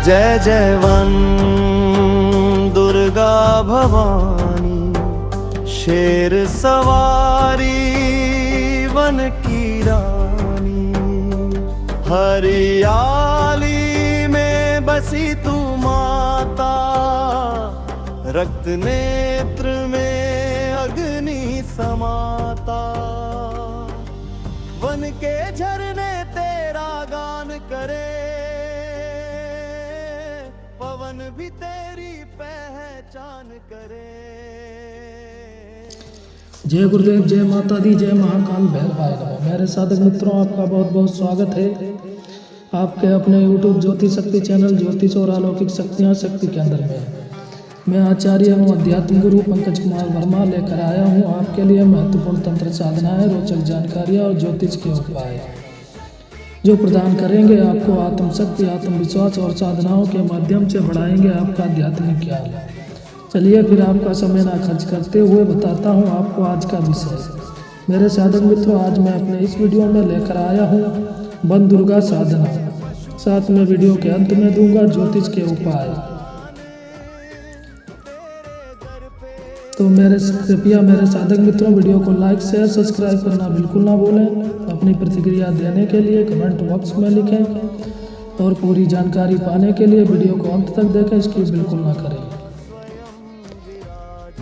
जय जय वन दुर्गा भवानी, शेर सवारी वन की रानी। हरियाली में बसी तू माता, रक्त नेत्र में अग्नि समाता। वन के झरने तेरा गान करे, पवन भी तेरी पहचान करे। जय गुरुदेव, जय माता दी, जय महाकाल भैरवाय नमः। मेरे साधक मित्रों, आपका बहुत बहुत स्वागत है आपके अपने YouTube ज्योति शक्ति चैनल ज्योतिष और अलौकिक शक्तियाँ शक्ति केंद्र में। मैं आचार्य एवं अध्यात्म गुरु पंकज कुमार वर्मा लेकर आया हूँ आपके लिए महत्वपूर्ण तंत्र साधनाएं, रोचक जानकारियाँ और ज्योतिष के उपाय जो प्रदान करेंगे आपको आत्मशक्ति, आत्मविश्वास और साधनाओं के माध्यम से बढ़ाएंगे आपका आध्यात्मिक ज्ञान। चलिए फिर आपका समय ना खर्च करते हुए बताता हूँ आपको आज का विषय। मेरे साधक मित्रों, आज मैं अपने इस वीडियो में लेकर आया हूँ वन दुर्गा साधना। साथ में वीडियो के अंत में दूंगा ज्योतिष के उपाय। तो कृपया मेरे साधक मित्रों, वीडियो को लाइक शेयर सब्सक्राइब करना बिल्कुल ना भूलें। अपनी प्रतिक्रिया देने के लिए कमेंट बॉक्स में लिखें और पूरी जानकारी पाने के लिए वीडियो को अंत तक देखें, स्किप बिल्कुल ना करें।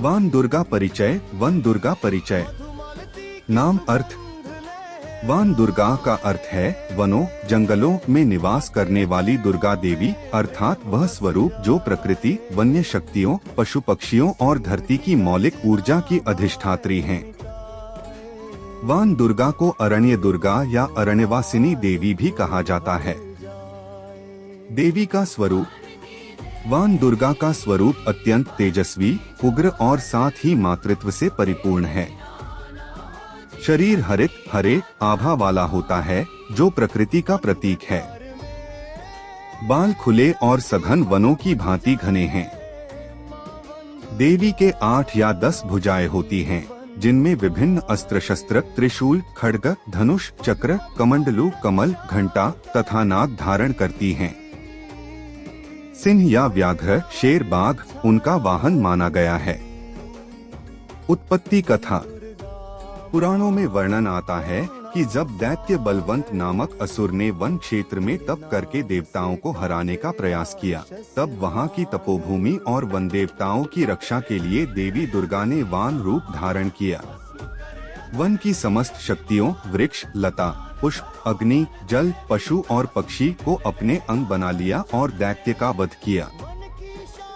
वन दुर्गा परिचय। वन दुर्गा परिचय नाम अर्थ। वन दुर्गा का अर्थ है वनों जंगलों में निवास करने वाली दुर्गा देवी, अर्थात वह स्वरूप जो प्रकृति, वन्य शक्तियों, पशु पक्षियों और धरती की मौलिक ऊर्जा की अधिष्ठात्री हैं। वन दुर्गा को अरण्य दुर्गा या अरण्यवासिनी देवी भी कहा जाता है। देवी का स्वरूप। वन दुर्गा का स्वरूप अत्यंत तेजस्वी, उग्र और साथ ही मातृत्व से परिपूर्ण है। शरीर हरित हरे आभा वाला होता है जो प्रकृति का प्रतीक है। बाल खुले और सघन वनों की भांति घने हैं। देवी के 8 या 10 भुजाएं होती हैं, जिनमें विभिन्न अस्त्र शस्त्र, त्रिशूल, खड्ग, धनुष, चक्र, कमंडलू, कमल, घंटा तथा नाग धारण करती हैं। सिंह या व्याघ्र, शेर, बाघ उनका वाहन माना गया है। उत्पत्ति कथा। पुराणों में वर्णन आता है कि जब दैत्य बलवंत नामक असुर ने वन क्षेत्र में तप करके देवताओं को हराने का प्रयास किया, तब वहां की तपोभूमि और वन देवताओं की रक्षा के लिए देवी दुर्गा ने वान रूप धारण किया। वन की समस्त शक्तियों, वृक्ष, लता, पुष्प, अग्नि, जल, पशु और पक्षी को अपने अंग बना लिया और दैत्य का वध किया।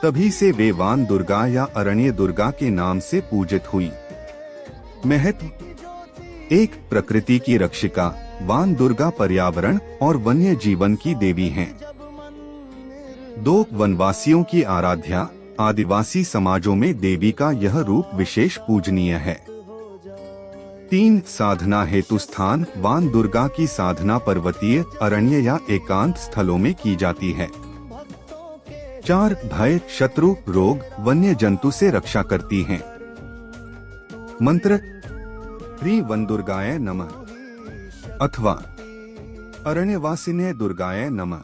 तभी से वे वान दुर्गा या अरण्य दुर्गा के नाम से पूजित हुई। महत्व। 1. प्रकृति की रक्षिका। वान दुर्गा पर्यावरण और वन्य जीवन की देवी हैं। 2. वनवासियों की आराध्या। आदिवासी समाजों में देवी का यह रूप विशेष पूजनीय है। 3. साधना हेतु स्थान। वान दुर्गा की साधना पर्वतीय, अरण्य या एकांत स्थलों में की जाती है। 4. भय, शत्रु, रोग, वन्य जंतु से रक्षा करती हैं। मंत्र। ह्रीं वन दुर्गाय नमः अथवा अरण्यवासिने दुर्गाय नमः।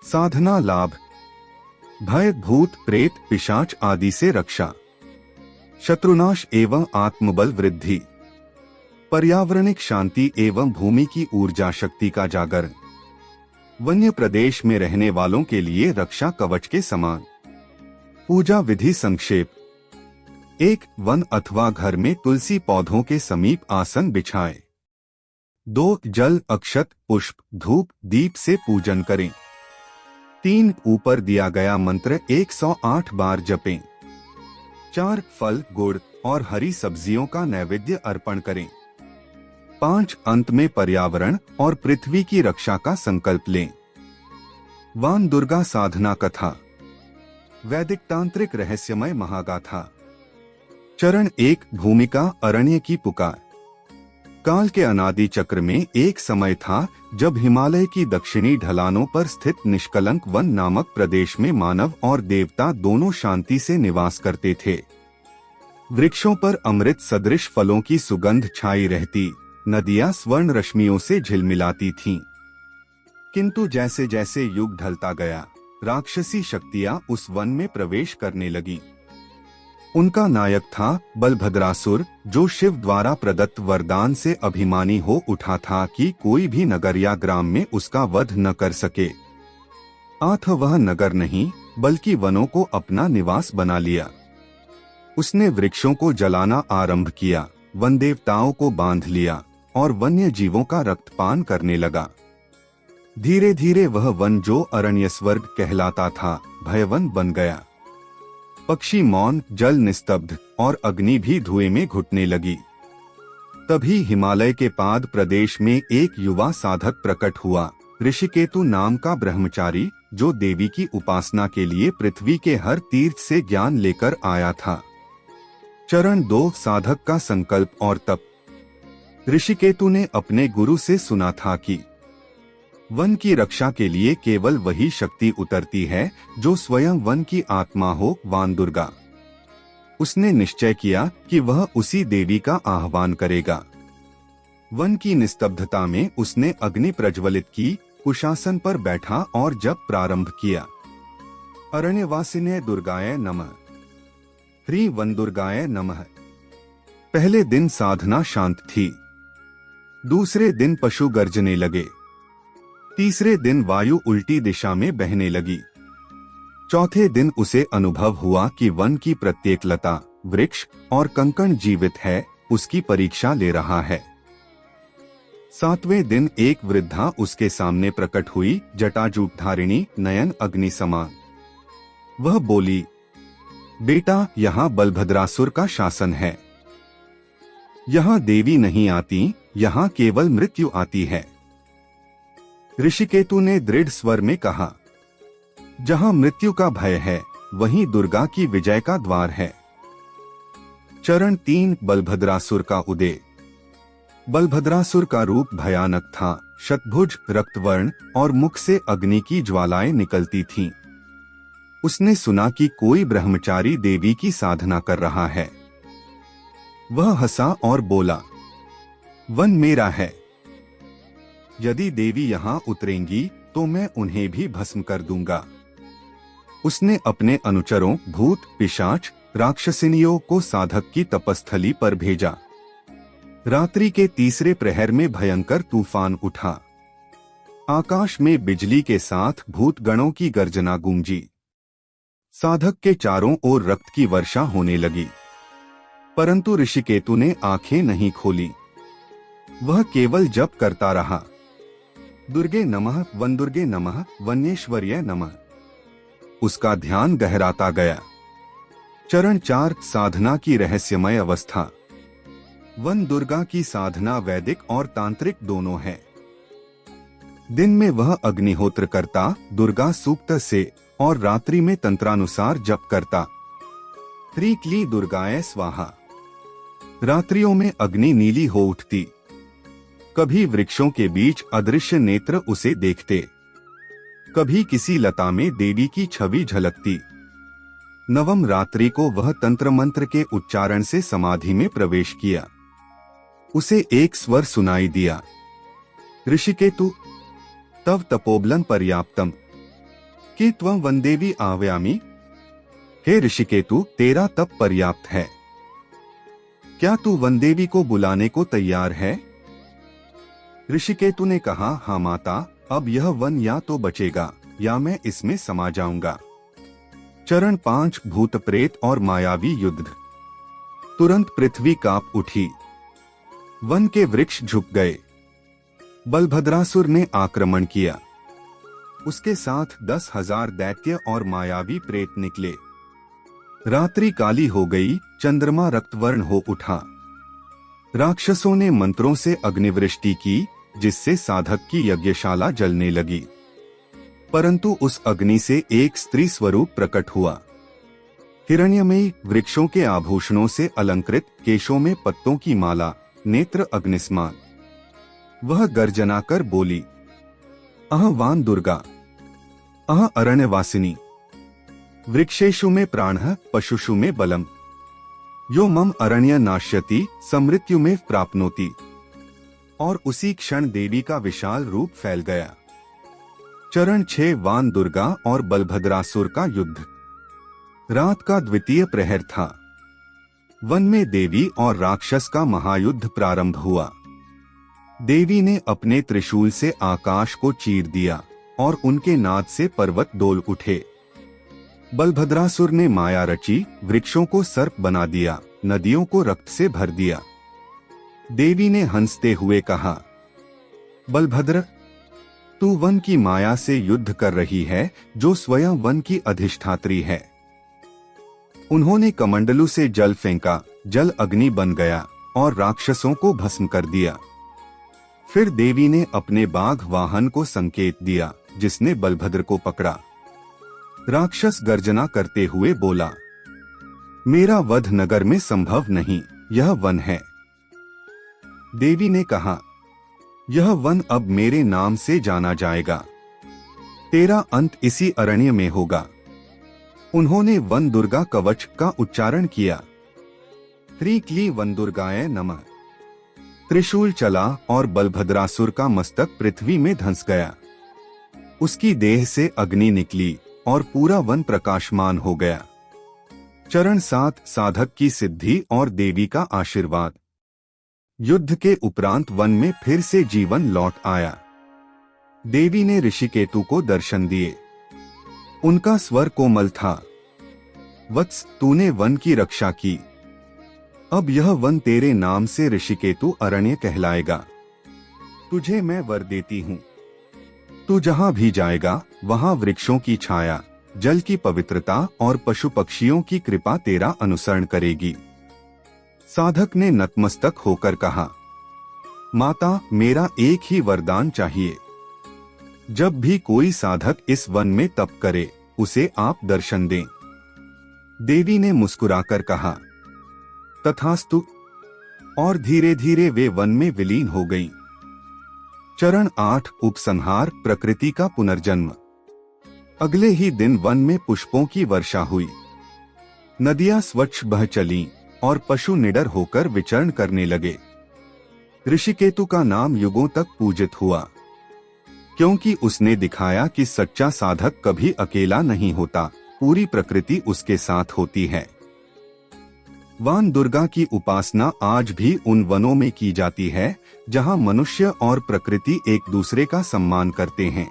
साधना लाभ। भय, भूत, प्रेत, पिशाच आदि से रक्षा। शत्रुनाश एवं आत्मबल वृद्धि। पर्यावरणिक शांति एवं भूमि की ऊर्जा शक्ति का जागरण। वन्य प्रदेश में रहने वालों के लिए रक्षा कवच के समान। पूजा विधि संक्षेप। 1. वन अथवा घर में तुलसी पौधों के समीप आसन बिछाएं। 2. जल, अक्षत, पुष्प, धूप, दीप से पूजन करें। 3. ऊपर दिया गया मंत्र 108 बार जपें। 4. फल, गुड़ और हरी सब्जियों का नैवेद्य अर्पण करें। 5. अंत में पर्यावरण और पृथ्वी की रक्षा का संकल्प लें। वान दुर्गा साधना कथा। वैदिक तांत्रिक रहस्यमय महागाथा। चरण 1। भूमिका, अरण्य की पुकार। काल के अनादि चक्र में एक समय था जब हिमालय की दक्षिणी ढलानों पर स्थित निष्कलंक वन नामक प्रदेश में मानव और देवता दोनों शांति से निवास करते थे। वृक्षों पर अमृत सदृश फलों की सुगंध छाई रहती, नदियां स्वर्ण रश्मियों से झिलमिलाती थीं। किंतु जैसे जैसे युग ढलता गया, राक्षसी शक्तियां उस वन में प्रवेश करने लगी। उनका नायक था बलभद्रासुर, जो शिव द्वारा प्रदत्त वरदान से अभिमानी हो उठा था कि कोई भी नगर या ग्राम में उसका वध न कर सके। आठ वह नगर नहीं बल्कि वनों को अपना निवास बना लिया। उसने वृक्षों को जलाना आरंभ किया, वन देवताओं को बांध लिया और वन्य जीवों का रक्तपान करने लगा। धीरे धीरे वह वन जो अरण्य स्वर्ग कहलाता था भयवन बन गया। पक्षी मौन, जल निस्तब्ध और अग्नि भी धुएं में घुटने लगी। तभी हिमालय के पाद प्रदेश में एक युवा साधक प्रकट हुआ, ऋषिकेतु नाम का ब्रह्मचारी, जो देवी की उपासना के लिए पृथ्वी के हर तीर्थ से ज्ञान लेकर आया था। चरण 2 साधक का संकल्प और तप। ऋषिकेतु ने अपने गुरु से सुना था कि वन की रक्षा के लिए केवल वही शक्ति उतरती है जो स्वयं वन की आत्मा हो, वान दुर्गा। उसने निश्चय किया कि वह उसी देवी का आह्वान करेगा। वन की निस्तब्धता में उसने अग्नि प्रज्वलित की, कुशासन पर बैठा और जप प्रारंभ किया। अरण्यवासिने दुर्गाय नमः, ह्रीं वन दुर्गाय नमः। पहले दिन साधना शांत थी। दूसरे दिन पशु गर्जने लगे। तीसरे दिन वायु उल्टी दिशा में बहने लगी। चौथे दिन उसे अनुभव हुआ कि वन की प्रत्येक लता, वृक्ष और कंकण जीवित है, उसकी परीक्षा ले रहा है। 7वें दिन एक वृद्धा उसके सामने प्रकट हुई, जटाजूट धारिणी, नयन अग्नि समान। वह बोली, बेटा, यहाँ बलभद्रासुर का शासन है। यहाँ देवी नहीं आती, यहाँ केवल मृत्यु आती है। ऋषिकेतु ने दृढ़ स्वर में कहा, जहाँ मृत्यु का भय है वहीं दुर्गा की विजय का द्वार है। चरण 3 बलभद्रासुर का उदय। बलभद्रासुर का रूप भयानक था, शतभुज, रक्तवर्ण और मुख से अग्नि की ज्वालाएं निकलती थीं। उसने सुना कि कोई ब्रह्मचारी देवी की साधना कर रहा है। वह हंसा और बोला, वन मेरा है। यदि देवी यहाँ उतरेंगी तो मैं उन्हें भी भस्म कर दूंगा। उसने अपने अनुचरों, भूत, पिशाच, राक्षसिनियों को साधक की तपस्थली पर भेजा। रात्रि के तीसरे प्रहर में भयंकर तूफान उठा। आकाश में बिजली के साथ भूतगणों की गर्जना गूंजी। साधक के चारों ओर रक्त की वर्षा होने लगी, परंतु ऋषिकेतु ने आंखें नहीं खोली। वह केवल जप करता रहा, दुर्गे नमः, वन दुर्गे नमः, वन्येश्वर्य नमः। उसका ध्यान गहराता गया। चरण 4 साधना की रहस्यमय अवस्था। वन दुर्गा की साधना वैदिक और तांत्रिक दोनों है। दिन में वह अग्निहोत्र करता, दुर्गा सूक्त से, और रात्रि में तंत्रानुसार जप करता, ह्रीं क्लीं दुर्गाय स्वाहा। रात्रियों में अग्नि नीली हो उठती। कभी वृक्षों के बीच अदृश्य नेत्र उसे देखते, कभी किसी लता में देवी की छवि झलकती। नवम रात्रि को वह तंत्र मंत्र के उच्चारण से समाधि में प्रवेश किया। उसे एक स्वर सुनाई दिया, ऋषिकेतु, तव तपोबलं पर्याप्तम, कि त्वं वंदेवी आव्यामी। हे ऋषिकेतु, तेरा तप पर्याप्त है। क्या तू वनदेवी को बुलाने को तैयार है? ऋषिकेतु ने कहा, हाँ माता, अब यह वन या तो बचेगा या मैं इसमें समा जाऊंगा। चरण 5 भूत प्रेत और मायावी युद्ध। तुरंत पृथ्वी कांप उठी। वन के वृक्ष झुक गए। बलभद्रासुर ने आक्रमण किया। उसके साथ 10,000 दैत्य और मायावी प्रेत निकले। रात्रि काली हो गई, चंद्रमा रक्तवर्ण हो उठा। राक्षसों ने मंत्रों से अग्निवृष्टि की, जिससे साधक की यज्ञशाला जलने लगी। परंतु उस अग्नि से एक स्त्री स्वरूप प्रकट हुआ। हिरण्यमयी, वृक्षों के आभूषणों से अलंकृत, केशों में पत्तों की माला, नेत्र अग्निसमान। वह गर्जना कर बोली, अह वान दुर्गा, अह अरण्यवासिनी, वृक्षेषु में प्राणः, पशुषु में बलम, यो मम अरण्य नाश्यति, समृत्यु में प्राप्नोति। और उसी क्षण देवी का विशाल रूप फैल गया। चरण 6 वान दुर्गा और बलभद्रासुर का युद्ध। रात का द्वितीय प्रहर था। वन में देवी और राक्षस का महायुद्ध प्रारंभ हुआ। देवी ने अपने त्रिशूल से आकाश को चीर दिया और उनके नाद से पर्वत डोल उठे। बलभद्रासुर ने माया रची, वृक्षों को सर्प बना दिया, नदियों को रक्त से भर दिया। देवी ने हंसते हुए कहा, बलभद्र, तू वन की माया से युद्ध कर रही है, जो स्वयं वन की अधिष्ठात्री है। उन्होंने कमंडलू से जल फेंका, जल अग्नि बन गया और राक्षसों को भस्म कर दिया। फिर देवी ने अपने बाघ वाहन को संकेत दिया, जिसने बलभद्र को पकड़ा। राक्षस गर्जना करते हुए बोला, मेरा वध नगर में संभव नहीं, यह वन है। देवी ने कहा, यह वन अब मेरे नाम से जाना जाएगा। तेरा अंत इसी अरण्य में होगा। उन्होंने वन दुर्गा कवच का उच्चारण किया। ह्रीं क्लीं वन दुर्गाय नमः। त्रिशूल चला और बलभद्रासुर का मस्तक पृथ्वी में धंस गया। उसकी देह से अग्नि निकली और पूरा वन प्रकाशमान हो गया। चरण 7 साधक की सिद्धि और देवी का आशीर्वाद। युद्ध के उपरांत वन में फिर से जीवन लौट आया। देवी ने ऋषिकेतु को दर्शन दिए। उनका स्वर कोमल था, वत्स, तूने वन की रक्षा की। अब यह वन तेरे नाम से ऋषिकेतु अरण्य कहलाएगा। तुझे मैं वर देती हूँ। तू जहाँ भी जाएगा वहाँ वृक्षों की छाया, जल की पवित्रता और पशु पक्षियों की कृपा तेरा अनुसरण करेगी। साधक ने नतमस्तक होकर कहा, माता, मेरा एक ही वरदान चाहिए। जब भी कोई साधक इस वन में तप करे, उसे आप दर्शन दें। देवी ने मुस्कुराकर कहा, तथास्तु। और धीरे धीरे वे वन में विलीन हो गईं। चरण 8 उपसंहार, प्रकृति का पुनर्जन्म। अगले ही दिन वन में पुष्पों की वर्षा हुई। नदियां स्वच्छ बह चलीं और पशु निडर होकर विचरण करने लगे। ऋषिकेतु का नाम युगों तक पूजित हुआ, क्योंकि उसने दिखाया कि सच्चा साधक कभी अकेला नहीं होता, पूरी प्रकृति उसके साथ होती है। वान दुर्गा की उपासना आज भी उन वनों में की जाती है जहां मनुष्य और प्रकृति एक दूसरे का सम्मान करते हैं।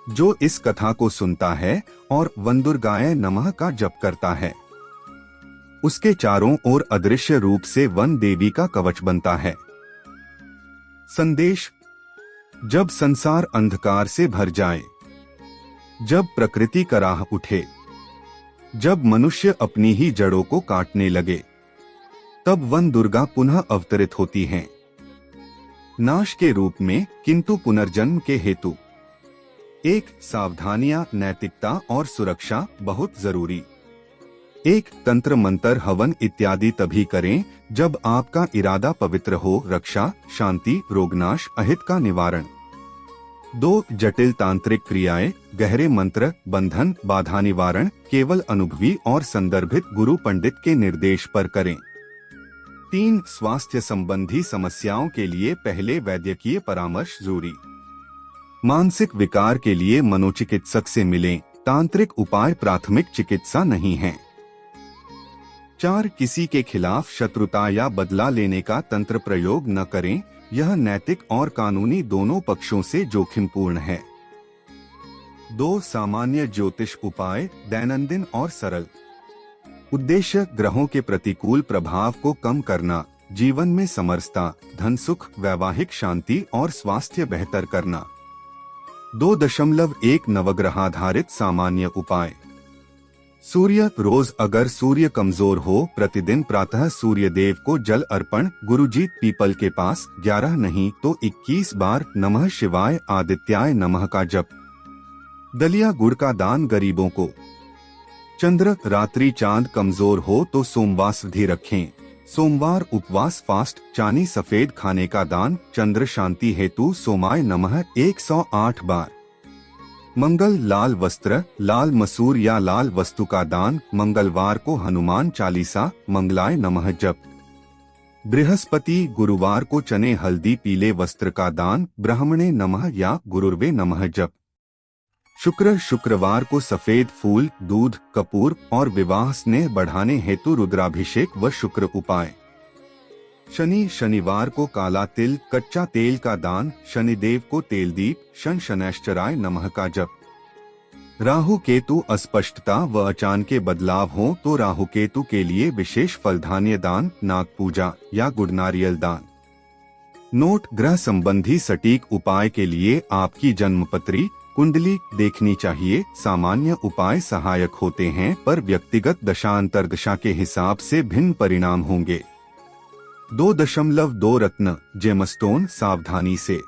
जो इस कथा को सुनता है और वन दुर्गाय नमः का जप करता है, उसके चारों ओर अदृश्य रूप से वन देवी का कवच बनता है। संदेश: जब संसार अंधकार से भर जाए, जब प्रकृति कराह उठे, जब मनुष्य अपनी ही जड़ों को काटने लगे, तब वन दुर्गा पुनः अवतरित होती हैं, नाश के रूप में, किंतु पुनर्जन्म के हेतु। 1. सावधानियां, नैतिकता और सुरक्षा बहुत जरूरी। 1. तंत्र मंत्र हवन इत्यादि तभी करें जब आपका इरादा पवित्र हो, रक्षा, शांति, रोगनाश, अहित का निवारण। 2. जटिल तांत्रिक क्रियाएं, गहरे मंत्र, बंधन, बाधा निवारण केवल अनुभवी और संदर्भित गुरु पंडित के निर्देश पर करें। 3. स्वास्थ्य संबंधी समस्याओं के लिए पहले वैद्यकीय परामर्श जरूरी। मानसिक विकार के लिए मनोचिकित्सक से मिलें, तांत्रिक उपाय प्राथमिक चिकित्सा नहीं है। 4. किसी के खिलाफ शत्रुता या बदला लेने का तंत्र प्रयोग न करें, यह नैतिक और कानूनी दोनों पक्षों से जोखिमपूर्ण है। 2. सामान्य ज्योतिष उपाय, दैनंदिन और सरल। उद्देश्य: ग्रहों के प्रतिकूल प्रभाव को कम करना, जीवन में समरसता, धन सुख, वैवाहिक शांति और स्वास्थ्य बेहतर करना। 2.1 नवग्रहाधारित सामान्य उपाय। सूर्य रोज अगर सूर्य कमजोर हो, प्रतिदिन प्रातः सूर्य देव को जल अर्पण। गुरुजीत पीपल के पास 11 नहीं तो 21 बार नमः शिवाय आदित्याय नमः का जप। दलिया गुड़ का दान गरीबों को। चंद्र रात्रि चांद कमजोर हो तो सोमवार विधि रखें। सोमवार उपवास फास्ट। चानी सफेद खाने का दान। चंद्र शांति हेतु सोमाय नमः 108 बार। मंगल लाल वस्त्र, लाल मसूर या लाल वस्तु का दान। मंगलवार को हनुमान चालीसा, मंगलाय नमः जप। बृहस्पति गुरुवार को चने हल्दी पीले वस्त्र का दान, ब्राह्मणे नमः या गुरुर्वे नमः जप। शुक्र शुक्रवार को सफेद फूल, दूध, कपूर और विवाह स्नेह बढ़ाने हेतु रुद्राभिषेक व शुक्र उपाय। शनि शनिवार को काला तिल, कच्चा तेल का दान, शनिदेव को तेल दीप, शन शनैश्चराय नमः का जप। राहु केतु अस्पष्टता व अचानक बदलाव हो तो राहु केतु के लिए विशेष फलधान्य दान, नाग पूजा या गुड़ नारियल दान। नोट: ग्रह संबंधी सटीक उपाय के लिए आपकी जन्मपत्री कुंडली देखनी चाहिए। सामान्य उपाय सहायक होते हैं पर व्यक्तिगत दशा अंतर्दशा के हिसाब से भिन्न परिणाम होंगे। 2.2 रत्न जेमस्टोन सावधानी से।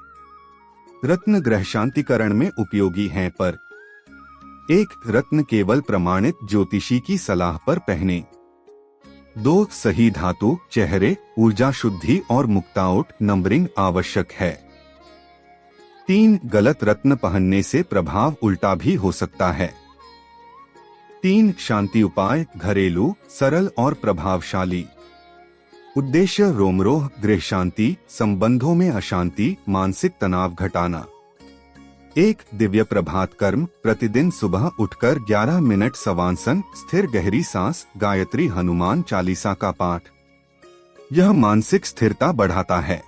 रत्न ग्रह शांतिकरण में उपयोगी हैं पर 1 रत्न केवल प्रमाणित ज्योतिषी की सलाह पर पहने। 2 सही धातु, चेहरे, ऊर्जा शुद्धि और मुक्ताउट नंबरिंग आवश्यक है। 3 गलत रत्न पहनने से प्रभाव उल्टा भी हो सकता है। 3 शांति उपाय घरेलू, सरल और प्रभावशाली। उद्देश्य रोमरोह, गृह शांति, संबंधों में अशांति, मानसिक तनाव घटाना। 1 दिव्य प्रभात कर्म, प्रतिदिन सुबह उठकर 11 मिनट सवांसन, स्थिर गहरी सांस, गायत्री हनुमान चालीसा का पाठ। यह मानसिक स्थिरता बढ़ाता है।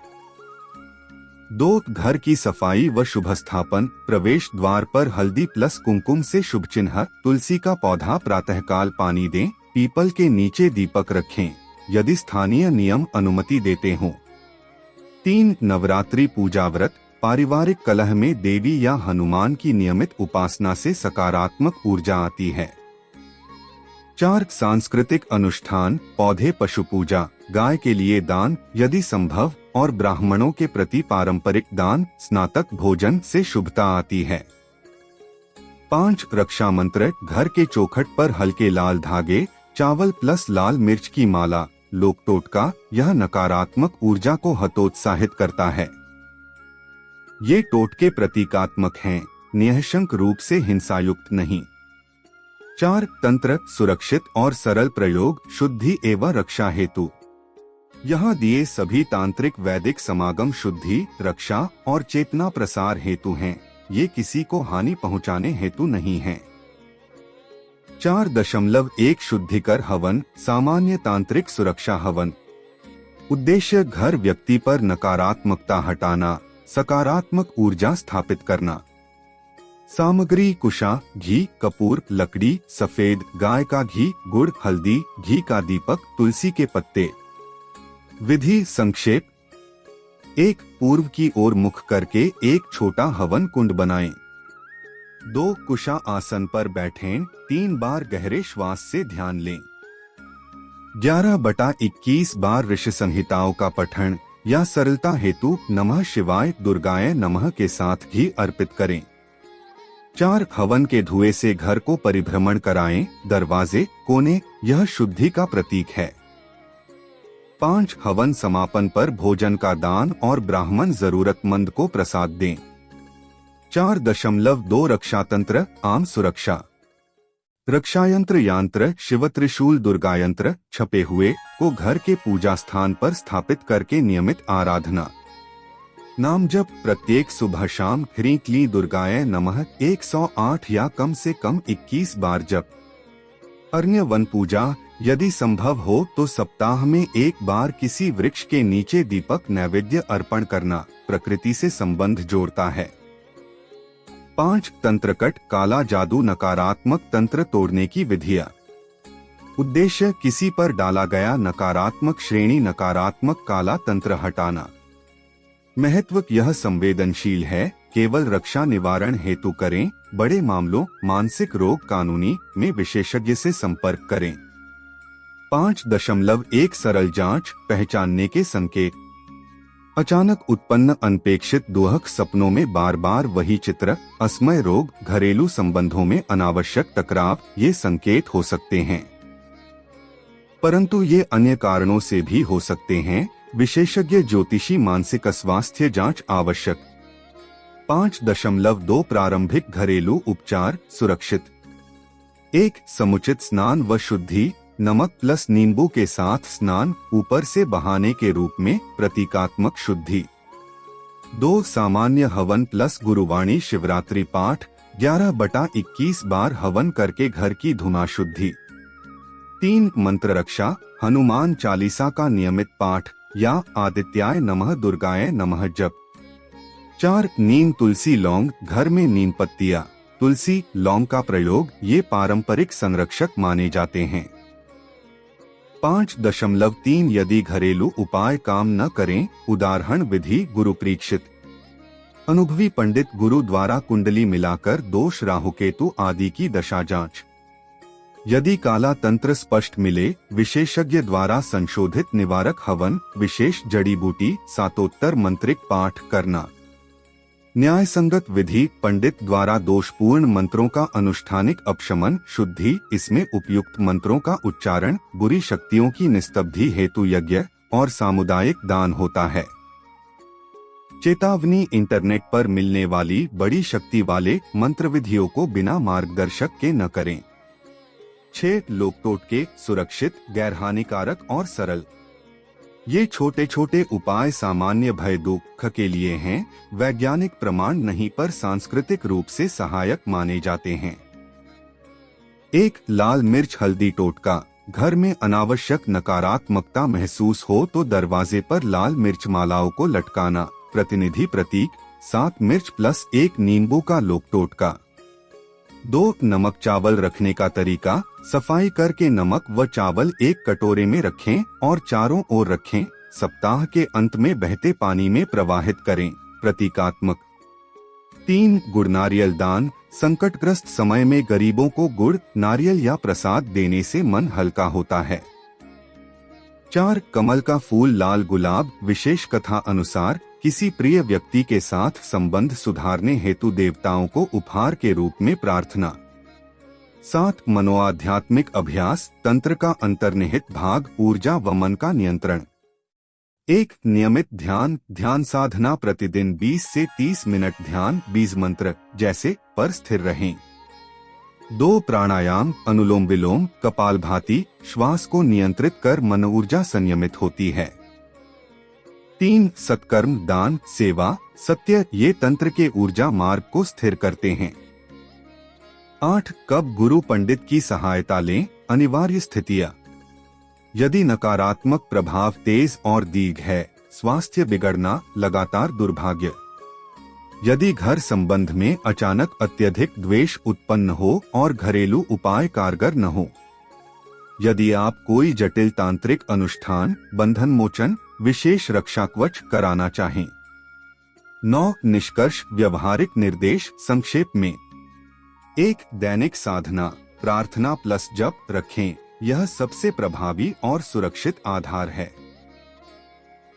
2 घर की सफाई व शुभ स्थापन, प्रवेश द्वार पर हल्दी प्लस कुमकुम से शुभ चिन्ह, तुलसी का पौधा प्रातःकाल पानी दें, पीपल के नीचे दीपक रखें यदि स्थानीय नियम अनुमति देते हों। 3 नवरात्रि पूजा व्रत, पारिवारिक कलह में देवी या हनुमान की नियमित उपासना से सकारात्मक ऊर्जा आती है। 4 सांस्कृतिक अनुष्ठान, पौधे पशु पूजा, गाय के लिए दान यदि संभव और ब्राह्मणों के प्रति पारंपरिक दान, स्नातक भोजन से शुभता आती है। 5 रक्षा मंत्र, घर के चौखट पर हल्के लाल धागे, चावल प्लस लाल मिर्च की माला, लोक टोटका, यह नकारात्मक ऊर्जा को हतोत्साहित करता है। ये टोटके प्रतीकात्मक हैं, निःशंक रूप से हिंसायुक्त नहीं। 4 तंत्र, सुरक्षित और सरल प्रयोग, शुद्धि एवं रक्षा हेतु। यहाँ दिए सभी तांत्रिक वैदिक समागम शुद्धि, रक्षा और चेतना प्रसार हेतु हैं, ये किसी को हानि पहुँचाने हेतु नहीं हैं। 4.1 शुद्धिकर हवन, सामान्य तांत्रिक सुरक्षा हवन। उद्देश्य घर व्यक्ति पर नकारात्मकता हटाना, सकारात्मक ऊर्जा स्थापित करना। सामग्री कुशा, घी, कपूर, लकड़ी, सफेद गाय का घी, गुड़, हल्दी, घी का दीपक, तुलसी के पत्ते। विधि संक्षेप: 1 पूर्व की ओर मुख करके एक छोटा हवन कुंड बनाएं। 2 कुशा आसन पर बैठें, 3 बार गहरे श्वास से ध्यान लें। 11/21 बार ऋषि संहिताओं का पठन या सरलता हेतु नमः शिवाय, दुर्गाय नमः के साथ घी अर्पित करें। 4 हवन के धुएं से घर को परिभ्रमण कराएं, दरवाजे, कोने, यह शुद्धि का प्रतीक है। 5 हवन समापन पर भोजन का दान और ब्राह्मण जरूरतमंद को प्रसाद दें। 4.2 रक्षा तंत्र, आम सुरक्षा। रक्षायंत्र यांत्र, शिव त्रिशूल, दुर्गा यंत्र छपे हुए को घर के पूजा स्थान पर स्थापित करके नियमित आराधना। नाम जप प्रत्येक सुबह शाम ह्रीं क्लीं दुर्गाय नमः 108 या कम से कम 21 बार जप। अन्य वन पूजा, यदि संभव हो तो सप्ताह में 1 बार किसी वृक्ष के नीचे दीपक नैवेद्य अर्पण करना प्रकृति से संबंध जोड़ता है। 5 तंत्रकट, काला जादू, नकारात्मक तंत्र तोड़ने की विधियां। उद्देश्य किसी पर डाला गया नकारात्मक श्रेणी नकारात्मक काला तंत्र हटाना। महत्व यह संवेदनशील है, केवल रक्षा निवारण हेतु करें, बड़े मामलों मानसिक रोग कानूनी में विशेषज्ञ से संपर्क करें। 5.1 सरल जांच, पहचानने के संकेत। अचानक उत्पन्न अनपेक्षित दुहक सपनों में बार बार वही चित्र, असमय रोग, घरेलू संबंधों में अनावश्यक टकराव, ये संकेत हो सकते हैं, परंतु ये अन्य कारणों से भी हो सकते हैं। विशेषज्ञ ज्योतिषी मानसिक स्वास्थ्य जांच आवश्यक। 5.2 प्रारंभिक घरेलू उपचार, सुरक्षित। 1 समुचित स्नान व शुद्धि, नमक प्लस नींबू के साथ स्नान ऊपर से बहाने के रूप में प्रतीकात्मक शुद्धि। 2 सामान्य हवन प्लस गुरुवाणी शिवरात्रि पाठ 11/21 बार हवन करके घर की धुना शुद्धि। 3 मंत्र रक्षा हनुमान चालीसा का नियमित पाठ या आदित्याय नमः दुर्गाय नमः जप। 4 नीम तुलसी लौंग घर में नीम पत्तियां तुलसी लौंग का प्रयोग ये पारंपरिक संरक्षक माने जाते हैं। 5.3 यदि घरेलू उपाय काम न करें उदाहरण विधि गुरु परीक्षित। अनुभवी पंडित गुरु द्वारा कुंडली मिलाकर दोष राहु केतु आदि की दशा जांच। यदि काला तंत्र स्पष्ट मिले विशेषज्ञ द्वारा संशोधित निवारक हवन विशेष जड़ी बूटी सातोत्तर मंत्रिक पाठ करना। न्याय संगत विधि पंडित द्वारा दोषपूर्ण मंत्रों का अनुष्ठानिक अपशमन शुद्धि। इसमें उपयुक्त मंत्रों का उच्चारण बुरी शक्तियों की निस्तब्धि हेतु यज्ञ और सामुदायिक दान होता है। चेतावनी इंटरनेट पर मिलने वाली बड़ी शक्ति वाले मंत्र विधियों को बिना मार्गदर्शक के न करें। 6 लोक टोटके सुरक्षित गैर हानिकारक और सरल। ये छोटे छोटे उपाय सामान्य भय दुख के लिए हैं, वैज्ञानिक प्रमाण नहीं पर सांस्कृतिक रूप से सहायक माने जाते हैं। 1 लाल मिर्च हल्दी टोटका घर में अनावश्यक नकारात्मकता महसूस हो तो दरवाजे पर लाल मिर्च मालाओं को लटकाना। प्रतिनिधि प्रतीक 7 मिर्च प्लस 1 नींबू का लोक टोटका। 2 नमक चावल रखने का तरीका सफाई करके नमक व चावल एक कटोरे में रखें और चारों ओर रखें। सप्ताह के अंत में बहते पानी में प्रवाहित करें। प्रतीकात्मक। 3 गुड़ नारियल दान संकटग्रस्त समय में गरीबों को गुड़ नारियल या प्रसाद देने से मन हल्का होता है। 4 कमल का फूल लाल गुलाब विशेष कथा अनुसार किसी प्रिय व्यक्ति के साथ संबंध सुधारने हेतु देवताओं को उपहार के रूप में प्रार्थना। 7 मनोआध्यात्मिक अभ्यास तंत्र का अंतर्निहित भाग ऊर्जा व मन का नियंत्रण। 1 नियमित ध्यान साधना प्रतिदिन 20 से 30 मिनट ध्यान बीज मंत्र जैसे पर स्थिर रहें। 2 प्राणायाम अनुलोम विलोम कपालभाति श्वास को नियंत्रित कर मन ऊर्जा संयमित होती है। 3 सत्कर्म दान सेवा सत्य ये तंत्र के ऊर्जा मार्ग को स्थिर करते हैं। 8 कब गुरु पंडित की सहायता लें अनिवार्य स्थितियां। यदि नकारात्मक प्रभाव तेज और दीर्घ है स्वास्थ्य बिगड़ना लगातार दुर्भाग्य। यदि घर संबंध में अचानक अत्यधिक द्वेष उत्पन्न हो और घरेलू उपाय कारगर न हो। यदि आप कोई जटिल तांत्रिक अनुष्ठान बंधन मोचन विशेष रक्षा कवच कराना चाहें। 9 निष्कर्ष व्यवहारिक निर्देश संक्षेप में। 1 दैनिक साधना प्रार्थना प्लस जप रखें, यह सबसे प्रभावी और सुरक्षित आधार है।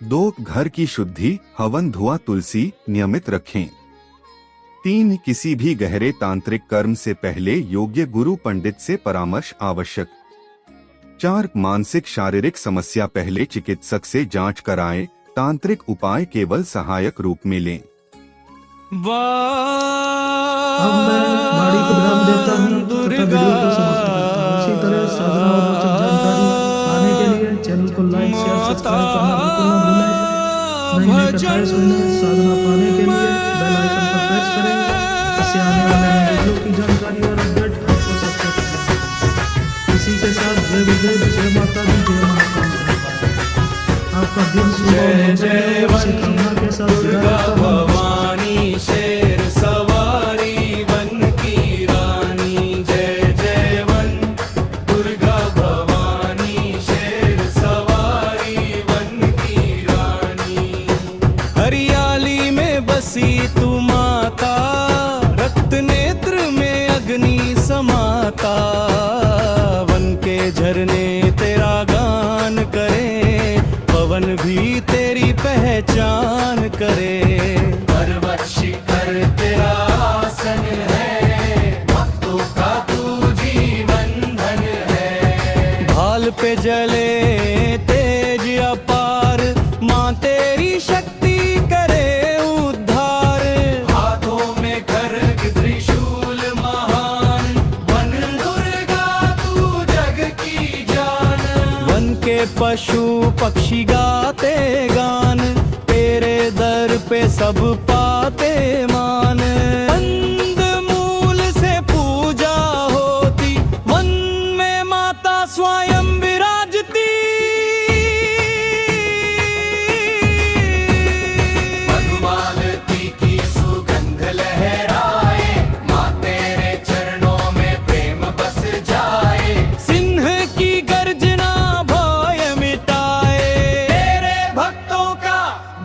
2 घर की शुद्धि हवन धुआं तुलसी नियमित रखें। 3 किसी भी गहरे तांत्रिक कर्म से पहले योग्य गुरु पंडित से परामर्श आवश्यक। 4 मानसिक शारीरिक समस्या पहले चिकित्सक से जांच कराएं, तांत्रिक उपाय केवल सहायक रूप में लें। अब मैं बाड़ी को विराम देता हूँ तथा वीडियो को समाप्त करता हूँ। इसी तरह साधना और रोचक जानकारी पाने के लिए चैनल को लाइक शेयर सब्सक्राइब करना बिल्कुल न भूलें। नई नई कथाएं सुनने साधना पाने के लिए बेल आइकन पर प्रेस करें। इससे आने वाले वीडियो की जानकारी और अपडेट आपको सबसे पहले। इसी के साथ जय गुरुदेव जय माता दी जय महाकाल। आपका दिन सुबह उसी कामना के साथ भवानी शेर सवारी वन की रानी जय जय वन दुर्गा भवानी शेर सवारी वन की रानी। हरियाली में बसी तू माता रक्त नेत्र में अग्नि समाता। वन के झरने तेरा गान करे पवन भी तेरी पहचान करे। पर्वत शिखर तेरा आसन है भक्तों का तू जीवन धन है। भाल पे जले तेज अपार माँ तेरी शक्ति करे उद्धार। हाथों में खड्ग त्रिशूल महान वन दुर्गा तू जग की जान। पशु पक्षी गाते गान, तेरे दर पे सब पाते मान। कंद मूल से पूजा होती, वन में माता स्वयं विराजती। मधुमालती की सुगंध लहराए, माँ तेरे चरणों में प्रेम बस जाए। सिंह की गर्जना भय मिटाए, तेरे भक्तों का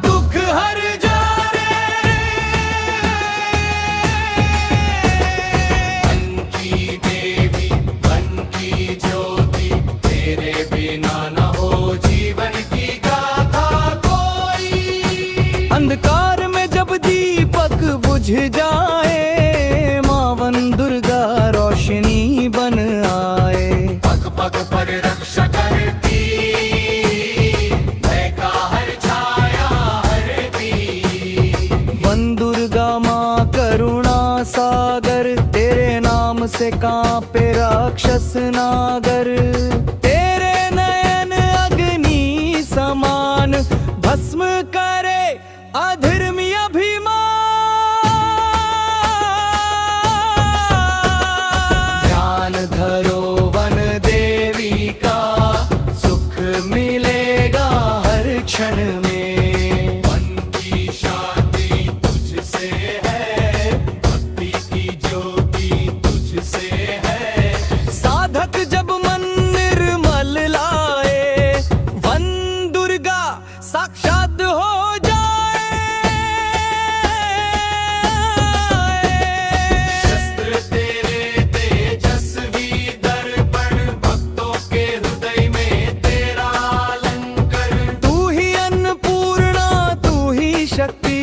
दुख हर जाए। वन की देवी, वन की ज्योति, तेरे बिना न हो जीवन की गाथा कोई। अंधकार में जब दीपक बुझ जाए, माँ वन दुर्गा रोशनी बन आए। पग पग पर रक्षा करती, भय का हर छाया हरती। वन दुर्गा माँ करुणा सागर, तेरे नाम से कांपे राक्षस नागर। तेरे नयन अग्नि समान, भस्म करे अधर्मी अभिमान। ध्यान धरो वन देवी का, सुख मिलेगा हर क्षण में। मन की शांति तुझसे है, भक्ति की ज्योति तुझसे है। साधक जब मन निर्मल लाए, वन दुर्गा साक्षात हो जाए। शस्त्र तेरे तेजस्वी दर्पण, भक्तों के हृदय में तेरा अलंकर। तू ही अन्नपूर्णा, तू ही शक्ति,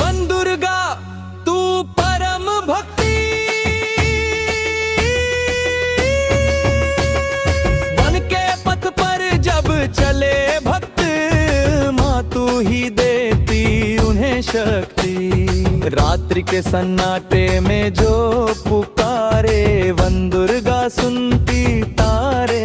वन दुर्गा तू परम भक्ति। वन के पथ पर जब चले भक्त, माँ तू ही देती उन्हें शक्ति। रात्रि के सन्नाटे में जो पुकारे, वन दुर्गा सुनती तारे।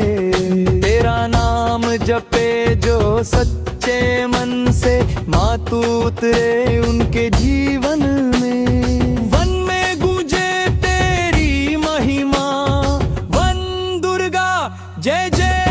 तेरा नाम जपे जो सच्चे मन से, माँ तू उतरे उनके जीवन में। वन में गूंजे तेरी महिमा, वन दुर्गा जय जय